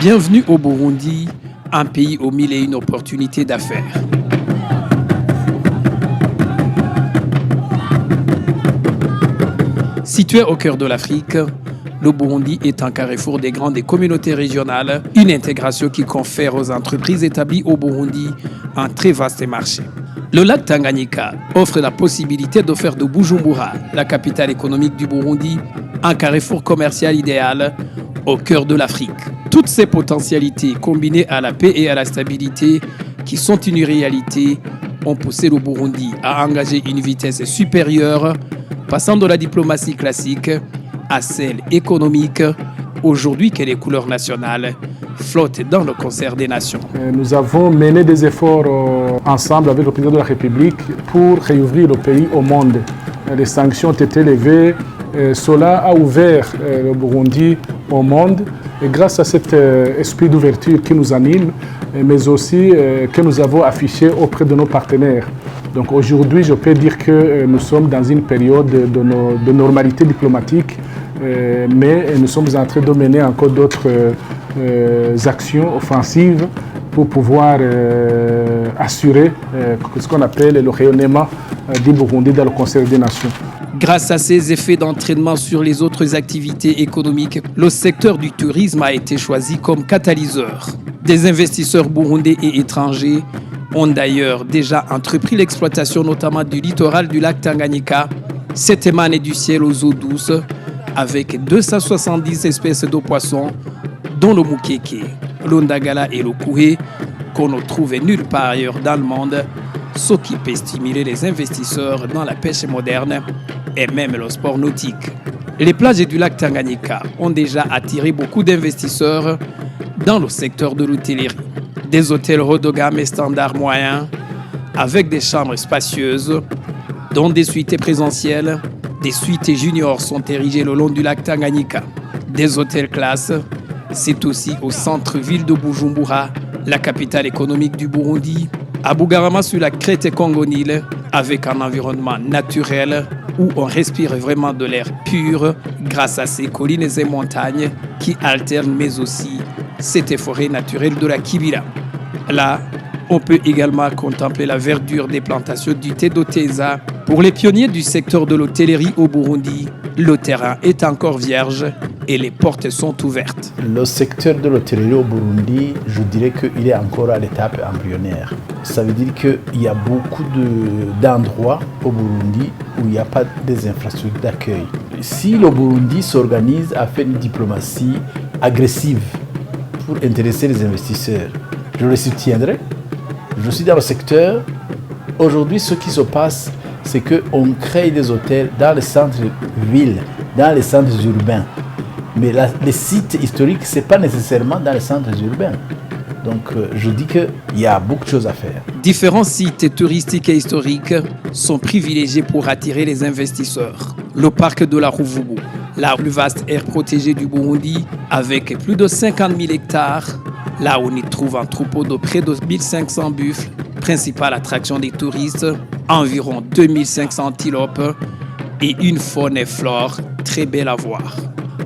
Bienvenue au Burundi, un pays aux mille et une opportunités d'affaires. Situé au cœur de l'Afrique, le Burundi est un carrefour des grandes communautés régionales, une intégration qui confère aux entreprises établies au Burundi un très vaste marché. Le lac Tanganyika offre la possibilité de faire de Bujumbura, la capitale économique du Burundi, un carrefour commercial idéal au cœur de l'Afrique. Toutes ces potentialités, combinées à la paix et à la stabilité, qui sont une réalité, ont poussé le Burundi à engager une vitesse supérieure, passant de la diplomatie classique à celle économique, aujourd'hui que les couleurs nationales flottent dans le concert des nations. Nous avons mené des efforts ensemble avec le président de la République pour réouvrir le pays au monde. Les sanctions ont été levées. Cela a ouvert le Burundi au monde et grâce à cet esprit d'ouverture qui nous anime, mais aussi que nous avons affiché auprès de nos partenaires. Donc aujourd'hui, je peux dire que nous sommes dans une période de normalité diplomatique, mais nous sommes en train de mener encore d'autres actions offensives pour pouvoir assurer ce qu'on appelle le rayonnement du Burundi dans le concert des nations. Grâce à ces effets d'entraînement sur les autres activités économiques, le secteur du tourisme a été choisi comme catalyseur. Des investisseurs burundais et étrangers ont d'ailleurs déjà entrepris l'exploitation notamment du littoral du lac Tanganyika, cette émanée du ciel aux eaux douces, avec 270 espèces de poissons, dont le mukeke, le ndagala et le koué, qu'on ne trouve nulle part ailleurs dans le monde, ce qui peut stimuler les investisseurs dans la pêche moderne et même le sport nautique. Les plages du lac Tanganyika ont déjà attiré beaucoup d'investisseurs dans le secteur de l'hôtellerie. Des hôtels haut de gamme et standards moyens, avec des chambres spacieuses, dont des suites présentielles, des suites juniors sont érigées le long du lac Tanganyika. Des hôtels classe, c'est aussi au centre-ville de Bujumbura, la capitale économique du Burundi, à Bugarama sur la crête Congo-Nil, avec un environnement naturel où on respire vraiment de l'air pur grâce à ces collines et montagnes qui alternent, mais aussi cette forêt naturelle de la Kibira. Là, on peut également contempler la verdure des plantations du thé d'Oteza. Pour les pionniers du secteur de l'hôtellerie au Burundi, le terrain est encore vierge et les portes sont ouvertes. Le secteur de l'hôtellerie au Burundi, je dirais qu'il est encore à l'étape embryonnaire. Ça veut dire qu'il y a beaucoup d'endroits au Burundi où il n'y a pas des infrastructures d'accueil. Si le Burundi s'organise à faire une diplomatie agressive pour intéresser les investisseurs, je le soutiendrai. Je suis dans le secteur. Aujourd'hui, ce qui se passe, c'est qu'on crée des hôtels dans les centres-villes, dans les centres urbains. Mais les sites historiques, ce n'est pas nécessairement dans les centres urbains. Donc, je dis qu'il y a beaucoup de choses à faire. Différents sites touristiques et historiques sont privilégiés pour attirer les investisseurs. Le parc de la Ruvubu, la plus vaste aire protégée du Burundi, avec plus de 50 000 hectares, là où on y trouve un troupeau de près de 1500 buffles, principale attraction des touristes, environ 2500 antilopes et une faune et flore très belle à voir.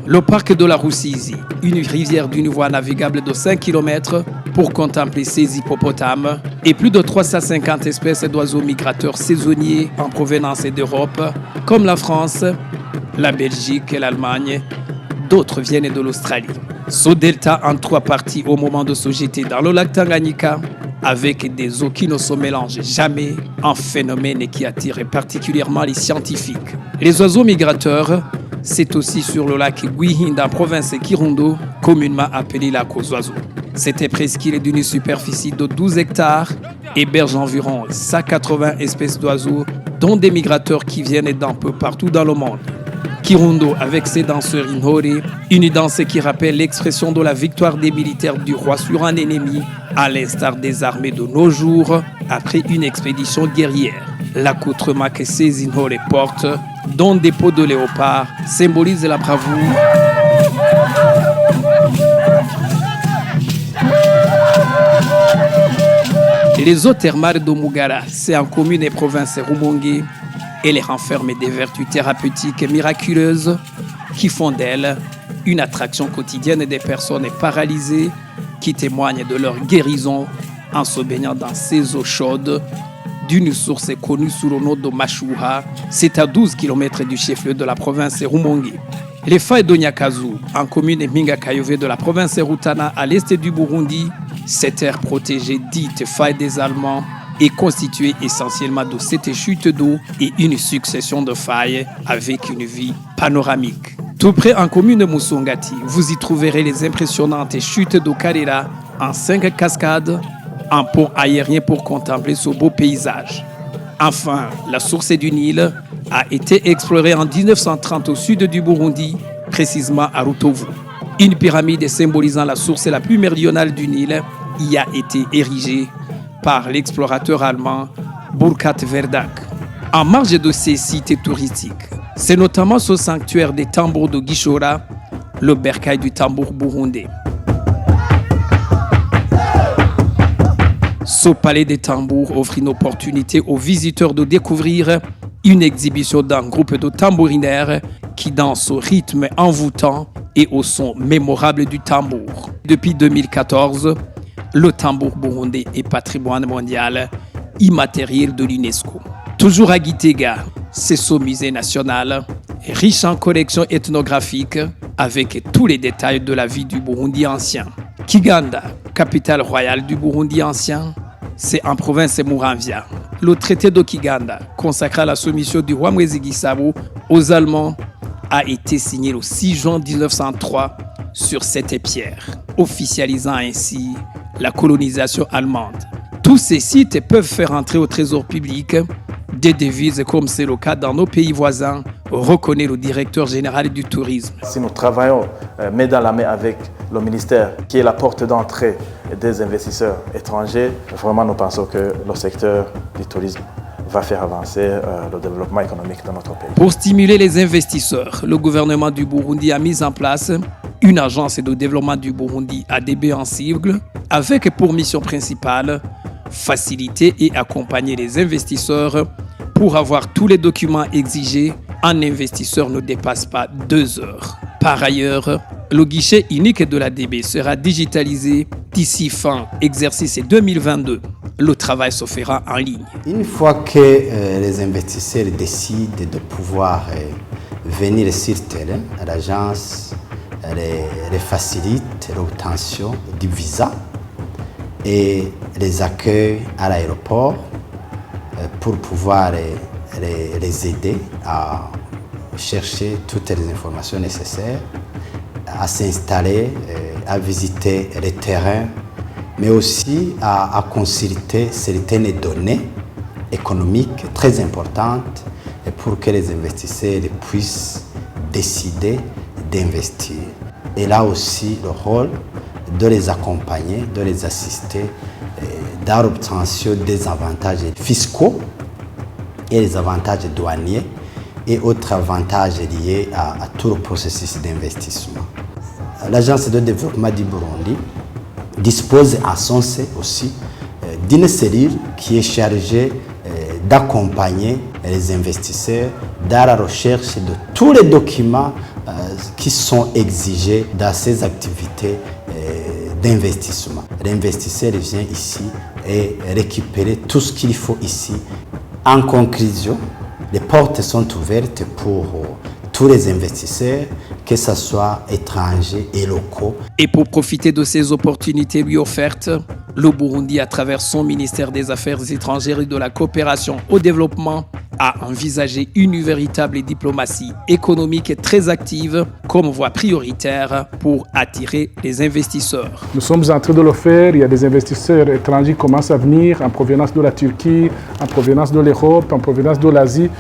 Le parc de la Rusizi, une rivière d'une voie navigable de 5 km pour contempler ces hippopotames et plus de 350 espèces d'oiseaux migrateurs saisonniers en provenance d'Europe, comme la France, la Belgique et l'Allemagne. D'autres viennent de l'Australie. Ce delta en 3 parties au moment de se jeter dans le lac Tanganyika, avec des eaux qui ne se mélangent jamais, un phénomène qui attire particulièrement les scientifiques. Les oiseaux migrateurs, c'est aussi sur le lac Gwihinda, province Kirundo, communément appelé lac aux oiseaux. Cette presqu'île d'une superficie de 12 hectares héberge environ 180 espèces d'oiseaux, dont des migrateurs qui viennent d'un peu partout dans le monde. Kirundo avec ses danseurs Inhore, une danse qui rappelle l'expression de la victoire des militaires du roi sur un ennemi, à l'instar des armées de nos jours après une expédition guerrière. L'accoutrement que ces Inhore portent, dont des peaux de léopard, symbolise la bravoure. Les eaux thermales de Mugara, c'est en commune et province Rumongue, et les renferme des vertus thérapeutiques miraculeuses qui font d'elle une attraction quotidienne des personnes paralysées qui témoignent de leur guérison en se baignant dans ces eaux chaudes d'une source connue sous le nom de Mashuha. C'est à 12 km du chef-lieu de la province Rumonge. Les failles d'Onyakazu, en commune Minga-Kayove de la province Rutana à l'est du Burundi, cette aire protégée dite faille des Allemands est constituée essentiellement de 7 chutes d'eau et une succession de failles avec une vue panoramique. Tout près en commune Musongati, vous y trouverez les impressionnantes chutes d'eau Karera en 5 cascades, un pont aérien pour contempler ce beau paysage. Enfin, la source du Nil a été explorée en 1930 au sud du Burundi, précisément à Rutovu. Une pyramide symbolisant la source la plus méridionale du Nil y a été érigée par l'explorateur allemand Burkhard Werdak. En marge de ces sites touristiques, c'est notamment ce sanctuaire des tambours de Gishora, le bercail du tambour burundais. Ce palais des tambours offre une opportunité aux visiteurs de découvrir une exhibition d'un groupe de tambourinaires qui dansent au rythme envoûtant et au son mémorable du tambour. Depuis 2014, le tambour burundais est patrimoine mondial immatériel de l'UNESCO. Toujours à Gitega, c'est ce musée national, riche en collections ethnographiques, avec tous les détails de la vie du Burundi ancien. Kiganda, capitale royale du Burundi ancien, c'est en province Muramvya. Le traité de Kiganda, consacré à la soumission du roi Mwezi Gisabo aux Allemands, a été signé le 6 juin 1903 sur cette pierre, officialisant ainsi la colonisation allemande. Tous ces sites peuvent faire entrer au trésor public des devises comme c'est le cas dans nos pays voisins, reconnaît le directeur général du tourisme. Si nous travaillons main dans la main avec le ministère qui est la porte d'entrée des investisseurs étrangers, vraiment nous pensons que le secteur du tourisme va faire avancer le développement économique de notre pays. Pour stimuler les investisseurs, le gouvernement du Burundi a mis en place une agence de développement du Burundi ADB en sigle, avec pour mission principale faciliter et accompagner les investisseurs pour avoir tous les documents exigés. Un investisseur ne dépasse pas 2 heures. Par ailleurs, le guichet unique de l'ADB sera digitalisé d'ici fin exercice 2022. Le travail se fera en ligne. Une fois que les investisseurs décident de pouvoir venir sur le terrain, l'agence les facilite l'obtention du visa et les accueille à l'aéroport pour pouvoir les aider à chercher toutes les informations nécessaires, à s'installer, à visiter les terrains, mais aussi à consulter certaines données économiques très importantes pour que les investisseurs puissent décider d'investir. Et là aussi, le rôle de les accompagner, de les assister dans l'obtention des avantages fiscaux et les avantages douaniers et autres avantages liés à tout le processus d'investissement. L'Agence de développement du Burundi dispose à son sein aussi d'une cellule qui est chargée d'accompagner les investisseurs dans la recherche de tous les documents qui sont exigés dans ces activités d'investissement. L'investisseur vient ici et récupérer tout ce qu'il faut ici. En conclusion, les portes sont ouvertes pour tous les investisseurs, que ce soit étrangers et locaux. Et pour profiter de ces opportunités lui offertes, le Burundi, à travers son ministère des Affaires étrangères et de la coopération au développement, a envisagé une véritable diplomatie économique très active comme voie prioritaire pour attirer les investisseurs. Nous sommes en train de le faire. Il y a des investisseurs étrangers qui commencent à venir en provenance de la Turquie, en provenance de l'Europe, en provenance de l'Asie,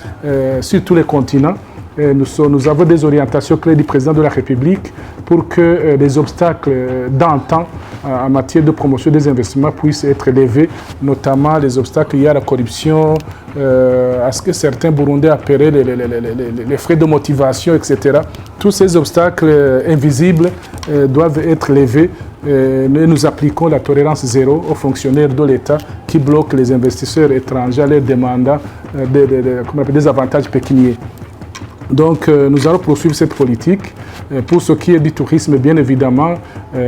sur tous les continents. Nous avons des orientations claires du président de la République pour que les obstacles d'antan en matière de promotion des investissements puissent être levés, notamment les obstacles liés à la corruption, à ce que certains Burundais appellent les frais de motivation, etc. Tous ces obstacles invisibles doivent être levés. Nous appliquons la tolérance zéro aux fonctionnaires de l'État qui bloquent les investisseurs étrangers en leur demandant des avantages pécuniaires. Donc nous allons poursuivre cette politique. Pour ce qui est du tourisme, bien évidemment,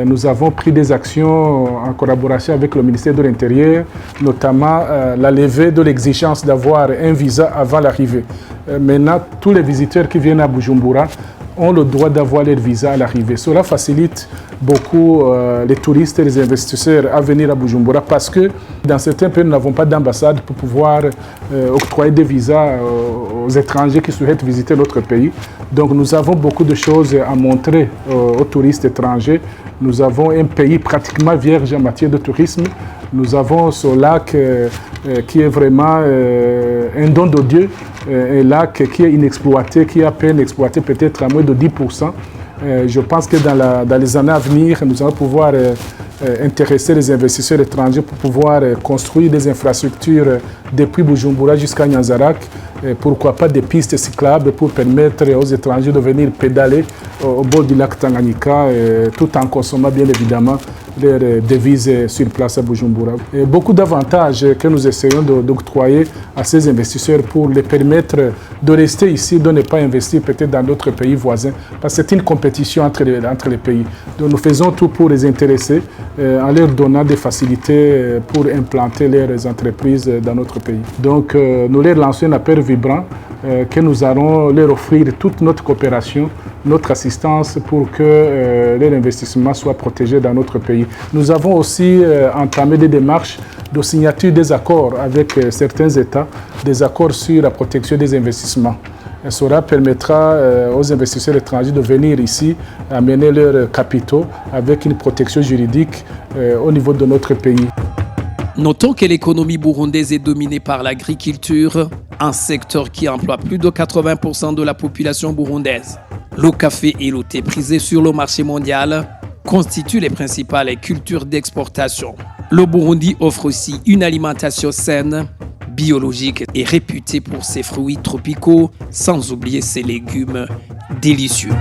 nous avons pris des actions en collaboration avec le ministère de l'Intérieur, notamment la levée de l'exigence d'avoir un visa avant l'arrivée. Maintenant, tous les visiteurs qui viennent à Bujumbura ont le droit d'avoir leur visa à l'arrivée. Cela facilite beaucoup les touristes et les investisseurs à venir à Bujumbura parce que dans certains pays, nous n'avons pas d'ambassade pour pouvoir octroyer des visas aux étrangers qui souhaitent visiter notre pays. Donc nous avons beaucoup de choses à montrer aux touristes étrangers. Nous avons un pays pratiquement vierge en matière de tourisme. Nous avons ce lac qui est vraiment un don de Dieu, un lac qui est inexploité, qui est à peine exploité peut-être à moins de 10%. Je pense que dans les années à venir, nous allons pouvoir intéresser les investisseurs étrangers pour pouvoir construire des infrastructures depuis Bujumbura jusqu'à Nyanzarak. Pourquoi pas des pistes cyclables pour permettre aux étrangers de venir pédaler au bord du lac Tanganyika tout en consommant bien évidemment leurs devises sur place à Bujumbura. Et beaucoup d'avantages que nous essayons d'octroyer à ces investisseurs pour les permettre de rester ici, de ne pas investir peut-être dans d'autres pays voisins, parce que c'est une compétition entre les pays. Donc nous faisons tout pour les intéresser en leur donnant des facilités pour implanter leurs entreprises dans notre pays. Donc nous leur lançons un appel vibrant que nous allons leur offrir toute notre coopération, notre assistance pour que leur investissement soit protégé dans notre pays. Nous avons aussi entamé des démarches de signature des accords avec certains États, des accords sur la protection des investissements. Cela permettra aux investisseurs étrangers de venir ici, amener leurs capitaux avec une protection juridique au niveau de notre pays. Notons que l'économie burundaise est dominée par l'agriculture, un secteur qui emploie plus de 80% de la population burundaise. Le café et le thé prisés sur le marché mondial constituent les principales cultures d'exportation. Le Burundi offre aussi une alimentation saine, biologique et réputée pour ses fruits tropicaux, sans oublier ses légumes délicieux.